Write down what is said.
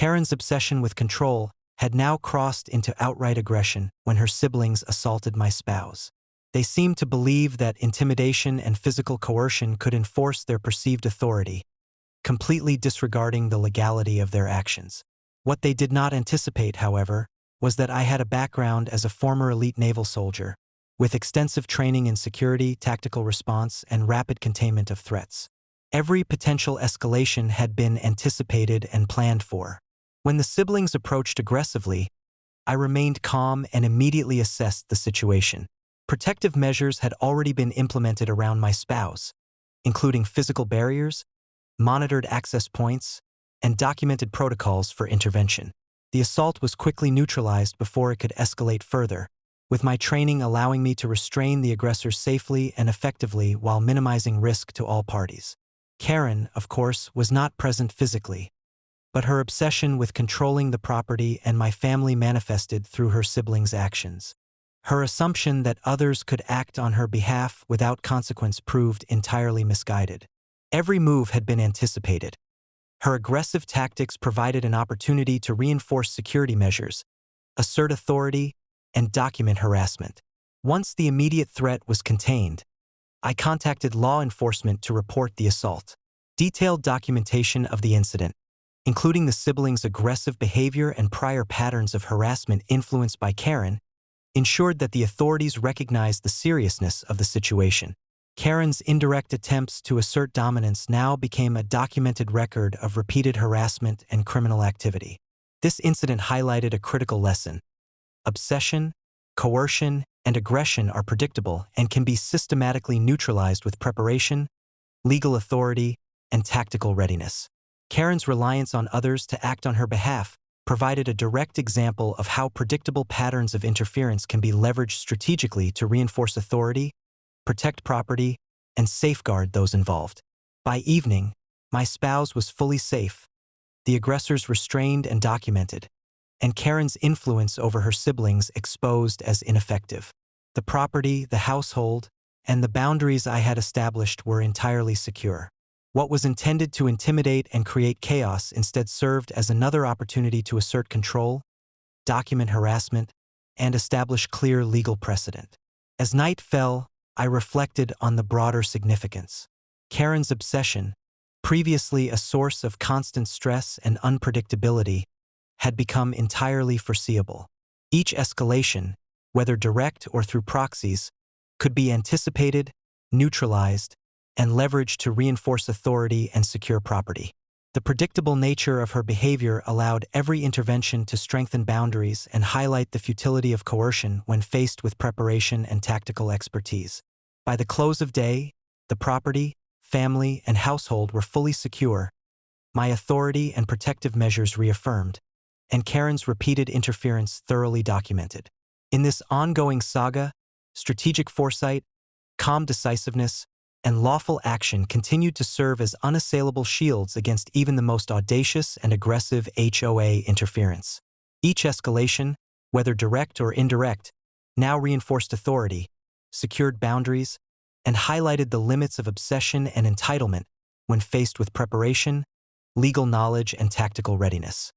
Karen's obsession with control had now crossed into outright aggression when her siblings assaulted my spouse. They seemed to believe that intimidation and physical coercion could enforce their perceived authority, completely disregarding the legality of their actions. What they did not anticipate, however, was that I had a background as a former elite naval soldier, with extensive training in security, tactical response, and rapid containment of threats. Every potential escalation had been anticipated and planned for. When the siblings approached aggressively, I remained calm and immediately assessed the situation. Protective measures had already been implemented around my spouse, including physical barriers, monitored access points, and documented protocols for intervention. The assault was quickly neutralized before it could escalate further, with my training allowing me to restrain the aggressor safely and effectively while minimizing risk to all parties. Karen, of course, was not present physically, but her obsession with controlling the property and my family manifested through her siblings' actions. Her assumption that others could act on her behalf without consequence proved entirely misguided. Every move had been anticipated. Her aggressive tactics provided an opportunity to reinforce security measures, assert authority, and document harassment. Once the immediate threat was contained, I contacted law enforcement to report the assault. Detailed documentation of the incident, including the siblings' aggressive behavior and prior patterns of harassment influenced by Karen, ensured that the authorities recognized the seriousness of the situation. Karen's indirect attempts to assert dominance now became a documented record of repeated harassment and criminal activity. This incident highlighted a critical lesson. Obsession, coercion, and aggression are predictable and can be systematically neutralized with preparation, legal authority, and tactical readiness. Karen's reliance on others to act on her behalf provided a direct example of how predictable patterns of interference can be leveraged strategically to reinforce authority, protect property, and safeguard those involved. By evening, my spouse was fully safe, the aggressors restrained and documented, and Karen's influence over her siblings exposed as ineffective. The property, the household, and the boundaries I had established were entirely secure. What was intended to intimidate and create chaos instead served as another opportunity to assert control, document harassment, and establish clear legal precedent. As night fell, I reflected on the broader significance. Karen's obsession, previously a source of constant stress and unpredictability, had become entirely foreseeable. Each escalation, whether direct or through proxies, could be anticipated, neutralized, and leveraged to reinforce authority and secure property. The predictable nature of her behavior allowed every intervention to strengthen boundaries and highlight the futility of coercion when faced with preparation and tactical expertise. By the close of day, the property, family, and household were fully secure, my authority and protective measures reaffirmed, and Karen's repeated interference thoroughly documented. In this ongoing saga, strategic foresight, calm decisiveness, and lawful action continued to serve as unassailable shields against even the most audacious and aggressive HOA interference. Each escalation, whether direct or indirect, now reinforced authority, secured boundaries, and highlighted the limits of obsession and entitlement when faced with preparation, legal knowledge, and tactical readiness.